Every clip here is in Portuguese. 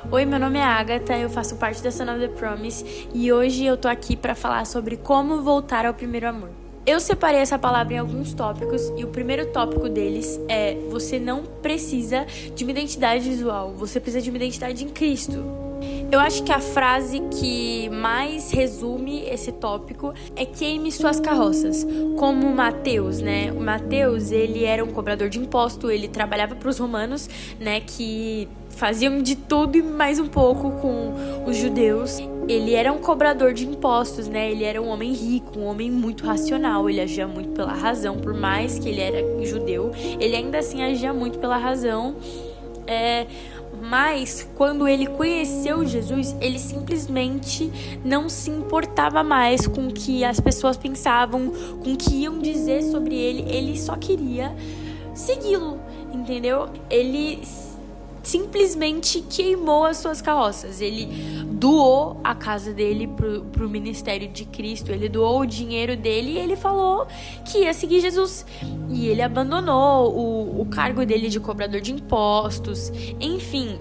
Oi, meu nome é Agatha, eu faço parte da Son of the Promise e hoje eu tô aqui pra falar sobre como voltar ao primeiro amor. Eu separei essa palavra em alguns tópicos e o primeiro tópico deles é: você não precisa de uma identidade visual, você precisa de uma identidade em Cristo. Eu acho que a frase que mais resume esse tópico é queime suas carroças, como Mateus, né? O Mateus, ele era um cobrador de imposto, ele trabalhava para os romanos, né, que faziam de tudo e mais um pouco com os judeus. Ele era um cobrador de impostos, né? Ele era um homem rico, um homem muito racional, ele agia muito pela razão, por mais que ele era judeu, ele ainda assim agia muito pela razão. Mas quando ele conheceu Jesus, ele simplesmente não se importava mais com o que as pessoas pensavam, com o que iam dizer sobre ele. Ele só queria segui-lo, entendeu? Ele simplesmente queimou as suas carroças. Ele doou a casa dele pro ministério de Cristo, ele doou o dinheiro dele e ele falou que ia seguir Jesus. E ele abandonou o cargo dele de cobrador de impostos. Enfim,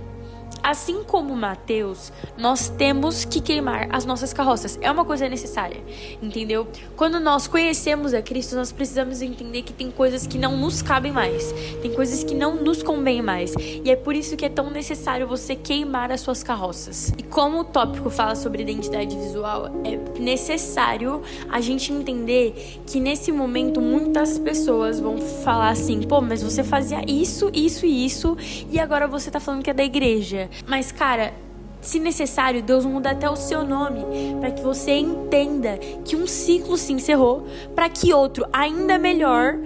assim como Mateus, nós temos que queimar as nossas carroças. É uma coisa necessária, entendeu? Quando nós conhecemos a Cristo, nós precisamos entender que tem coisas que não nos cabem mais. Tem coisas que não nos convêm mais. E é por isso que é tão necessário você queimar as suas carroças. E como o tópico fala sobre identidade visual, é necessário a gente entender que nesse momento muitas pessoas vão falar assim: pô, mas você fazia isso, isso e isso, e agora você tá falando que é da igreja. Mas, cara, se necessário, Deus muda até o seu nome para que você entenda que um ciclo se encerrou, para que outro ainda melhor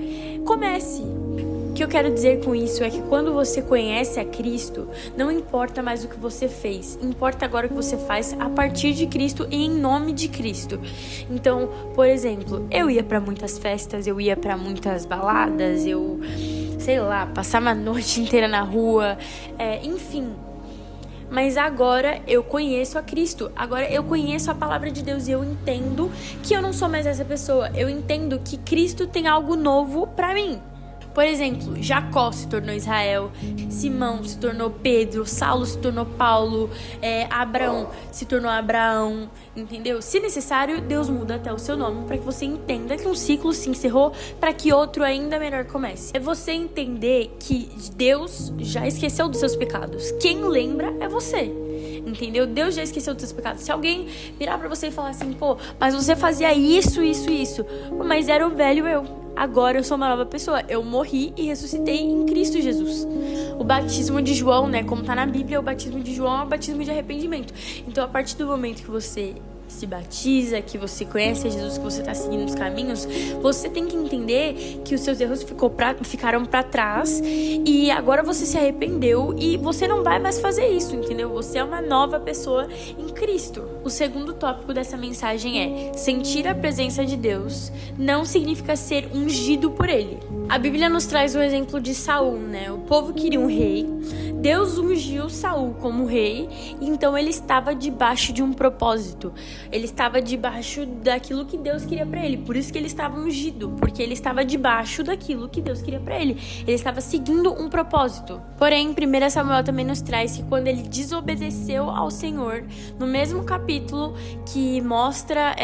comece. O que eu quero dizer com isso é que quando você conhece a Cristo, não importa mais o que você fez, importa agora o que você faz a partir de Cristo e em nome de Cristo. Então, por exemplo, eu ia para muitas festas, eu ia para muitas baladas, eu, sei lá, passava a noite inteira na rua, enfim. Mas agora eu conheço a Cristo, agora eu conheço a palavra de Deus e eu entendo que eu não sou mais essa pessoa. Eu entendo que Cristo tem algo novo pra mim. Por exemplo, Jacó se tornou Israel, Simão se tornou Pedro, Saulo se tornou Paulo, Abraão se tornou Abraão, entendeu? Se necessário, Deus muda até o seu nome para que você entenda que um ciclo se encerrou para que outro ainda melhor comece. É você entender que Deus já esqueceu dos seus pecados. Quem lembra é você. Entendeu? Deus já esqueceu dos seus pecados. Se alguém virar pra você e falar assim: pô, mas você fazia isso, isso e isso, mas era o velho eu. Agora eu sou uma nova pessoa. Eu morri e ressuscitei em Cristo Jesus. O batismo de João, né, como tá na Bíblia, o batismo de João é um batismo de arrependimento. Então, a partir do momento que você se batiza, que você conhece a Jesus, que você tá seguindo os caminhos, você tem que entender que os seus erros ficaram pra trás e agora você se arrependeu e você não vai mais fazer isso, entendeu? Você é uma nova pessoa em Cristo. O segundo tópico dessa mensagem é: sentir a presença de Deus não significa ser ungido por Ele. A Bíblia nos traz o exemplo de Saul, né? O povo queria um rei, Deus ungiu Saul como rei, então ele estava debaixo de um propósito. Ele estava debaixo daquilo que Deus queria para ele. Por isso que ele estava ungido, porque ele estava debaixo daquilo que Deus queria para ele. Ele estava seguindo um propósito. Porém, 1 Samuel também nos traz que quando ele desobedeceu ao Senhor, no mesmo capítulo que mostra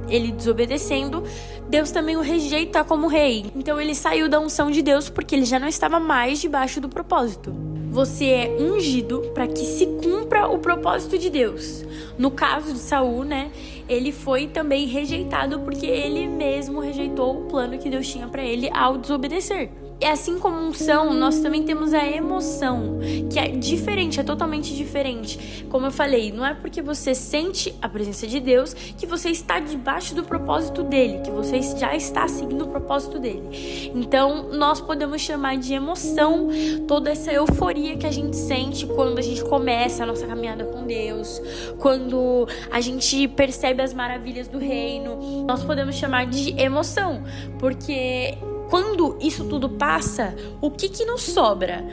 ele desobedecendo, Deus também o rejeita como rei. Então ele saiu da unção de Deus porque ele já não estava mais debaixo do propósito. Você é ungido para que se cumpra o propósito de Deus. No caso de Saul, né, ele foi também rejeitado porque ele mesmo rejeitou o plano que Deus tinha para ele ao desobedecer. E assim como unção, nós também temos a emoção, que é diferente, é totalmente diferente. Como eu falei, não é porque você sente a presença de Deus que você está debaixo do propósito dele, que você já está seguindo o propósito dele. Então, nós podemos chamar de emoção toda essa euforia que a gente sente quando a gente começa a nossa caminhada com Deus, quando a gente percebe as maravilhas do reino. Nós podemos chamar de emoção, porque quando isso tudo passa, o que nos sobra?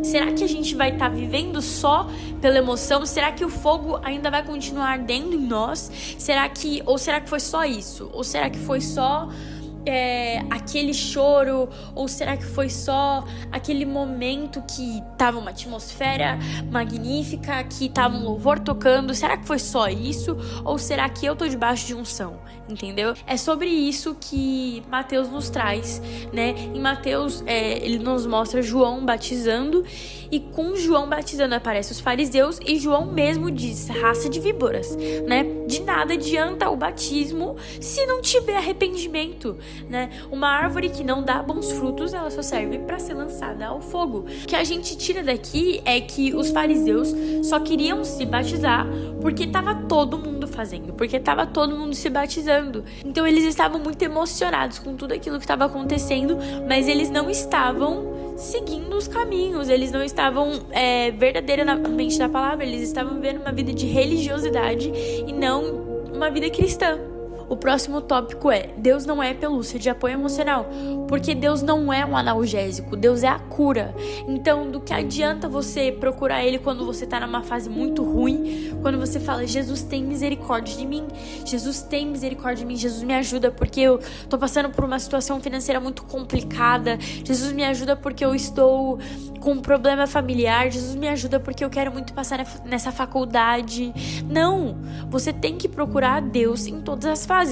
Será que a gente vai estar vivendo só pela emoção? Será que o fogo ainda vai continuar ardendo em nós? Ou será que foi só isso? Ou será que foi só aquele choro? Ou será que foi só aquele momento que tava uma atmosfera magnífica, que tava um louvor tocando? Será que foi só isso? Ou será que eu tô debaixo de unção? Entendeu? É sobre isso que Mateus nos traz, né? Em Mateus, ele nos mostra João batizando, e com João batizando aparecem os fariseus, e João mesmo diz: raça de víboras, né? De nada adianta o batismo se não tiver arrependimento, né? Uma árvore que não dá bons frutos, ela só serve para ser lançada ao fogo. O que a gente tira daqui é que os fariseus só queriam se batizar porque estava todo mundo fazendo, porque estava todo mundo se batizando. Então eles estavam muito emocionados com tudo aquilo que estava acontecendo, mas eles não estavam seguindo os caminhos, eles não estavam verdadeiramente da palavra, eles estavam vivendo uma vida de religiosidade e não uma vida cristã. O próximo tópico é: Deus não é pelúcia de apoio emocional, porque Deus não é um analgésico, Deus é a cura. Então, do que adianta você procurar Ele quando você tá numa fase muito ruim, quando você fala: Jesus, tem misericórdia de mim, Jesus, tem misericórdia de mim, Jesus, me ajuda porque eu tô passando por uma situação financeira muito complicada, Jesus, me ajuda porque eu estou com um problema familiar, Jesus, me ajuda porque eu quero muito passar nessa faculdade. Não, você tem que procurar Deus em todas as fases.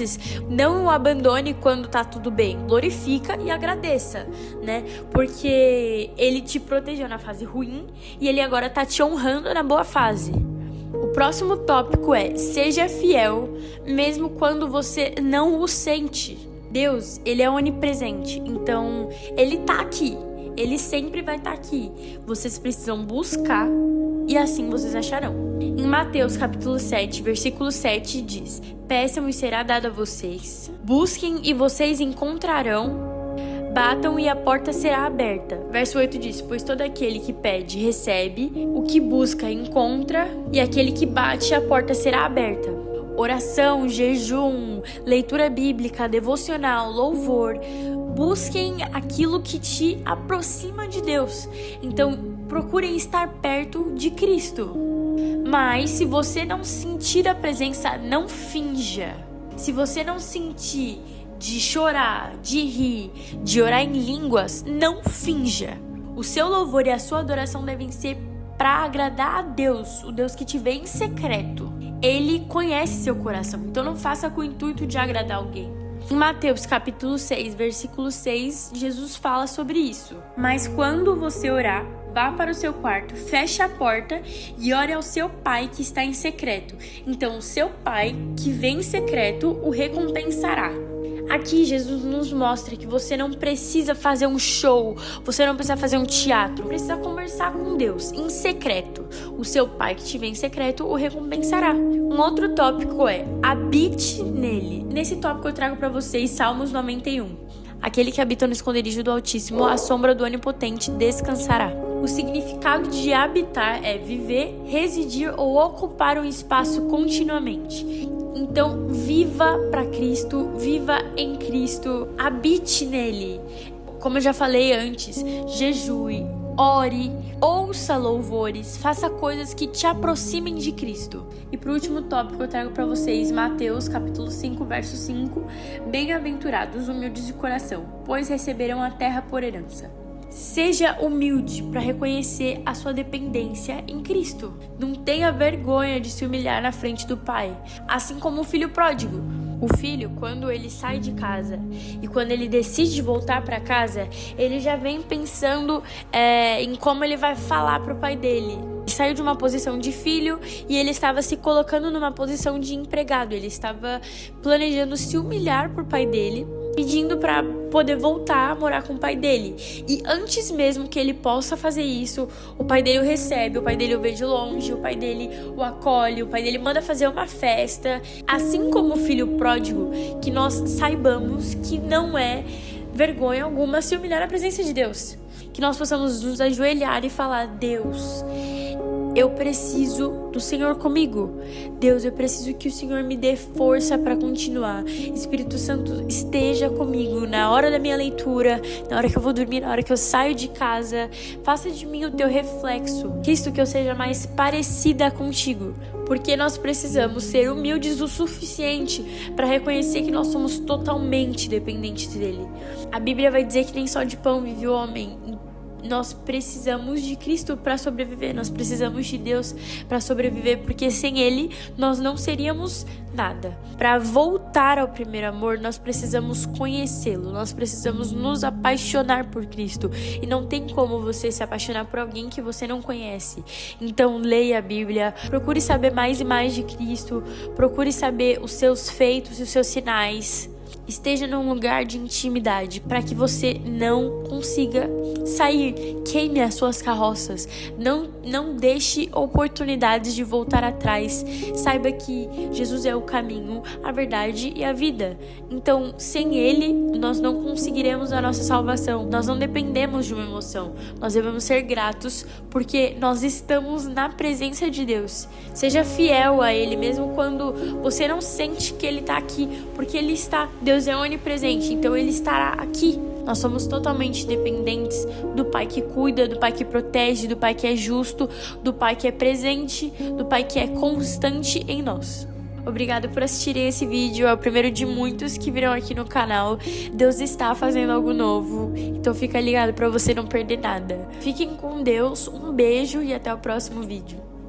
Não o abandone quando tá tudo bem. Glorifica e agradeça, né? Porque Ele te protegeu na fase ruim e Ele agora tá te honrando na boa fase. O próximo tópico é: seja fiel mesmo quando você não o sente. Deus, Ele é onipresente, então Ele tá aqui. Ele sempre vai estar aqui. Vocês precisam buscar e assim vocês acharão. Em Mateus capítulo 7, versículo 7 diz: peçam e será dado a vocês. Busquem e vocês encontrarão. Batam e a porta será aberta. Verso 8 diz: pois todo aquele que pede, recebe. O que busca, encontra. E aquele que bate, a porta será aberta. Oração, jejum, leitura bíblica, devocional, louvor. Busquem aquilo que te aproxima de Deus. Então, procurem estar perto de Cristo. Mas, se você não sentir a presença, não finja. Se você não sentir de chorar, de rir, de orar em línguas, não finja. O seu louvor e a sua adoração devem ser para agradar a Deus, o Deus que te vê em secreto. Ele conhece seu coração, então não faça com o intuito de agradar alguém. Em Mateus capítulo 6, versículo 6, Jesus fala sobre isso. Mas quando você orar, vá para o seu quarto, feche a porta e ore ao seu pai que está em secreto. Então o seu pai que vem em secreto o recompensará. Aqui Jesus nos mostra que você não precisa fazer um show, você não precisa fazer um teatro, precisa conversar com Deus em secreto. O seu pai que te vê em secreto o recompensará. Um outro tópico é: habite nele. Nesse tópico eu trago para vocês Salmos 91. Aquele que habita no esconderijo do Altíssimo, à sombra do Onipotente descansará. O significado de habitar é viver, residir ou ocupar um espaço continuamente. Então, viva para Cristo, viva em Cristo, habite nele. Como eu já falei antes, jejue, ore, ouça louvores, faça coisas que te aproximem de Cristo. E pro último tópico eu trago para vocês Mateus capítulo 5, verso 5. Bem-aventurados humildes de coração, pois receberão a terra por herança. Seja humilde para reconhecer a sua dependência em Cristo. Não tenha vergonha de se humilhar na frente do Pai, assim como o filho pródigo. O filho, quando ele sai de casa e quando ele decide voltar para casa, ele já vem pensando em como ele vai falar para o pai dele. Ele saiu de uma posição de filho e ele estava se colocando numa posição de empregado. Ele estava planejando se humilhar por pai dele, pedindo para poder voltar a morar com o pai dele. E antes mesmo que ele possa fazer isso, o pai dele o recebe, o pai dele o vê de longe, o pai dele o acolhe, o pai dele manda fazer uma festa. Assim como o filho pródigo, que nós saibamos que não é vergonha alguma se humilhar na presença de Deus. Que nós possamos nos ajoelhar e falar: Deus, eu preciso do Senhor comigo. Deus, eu preciso que o Senhor me dê força para continuar. Espírito Santo, esteja comigo na hora da minha leitura, na hora que eu vou dormir, na hora que eu saio de casa. Faça de mim o teu reflexo. Cristo, que eu seja mais parecida contigo. Porque nós precisamos ser humildes o suficiente para reconhecer que nós somos totalmente dependentes dele. A Bíblia vai dizer que nem só de pão vive o homem. Nós precisamos de Cristo para sobreviver, nós precisamos de Deus para sobreviver, porque sem Ele nós não seríamos nada. Para voltar ao primeiro amor, nós precisamos conhecê-lo, nós precisamos nos apaixonar por Cristo. E não tem como você se apaixonar por alguém que você não conhece. Então leia a Bíblia, procure saber mais e mais de Cristo, procure saber os seus feitos e os seus sinais. Esteja num lugar de intimidade para que você não consiga sair. Queime as suas carroças. Não deixe oportunidades de voltar atrás. Saiba que Jesus é o caminho, a verdade e a vida. Então, sem Ele, nós não conseguiremos a nossa salvação. Nós não dependemos de uma emoção. Nós devemos ser gratos porque nós estamos na presença de Deus. Seja fiel a Ele, mesmo quando você não sente que Ele está aqui, porque Ele está. Deus é onipresente, então Ele estará aqui. Nós somos totalmente dependentes do Pai que cuida, do Pai que protege, do Pai que é justo, do Pai que é presente, do Pai que é constante em nós. Obrigada por assistirem esse vídeo, é o primeiro de muitos que virão aqui no canal. Deus está fazendo algo novo, então fica ligado para você não perder nada. Fiquem com Deus, um beijo e até o próximo vídeo.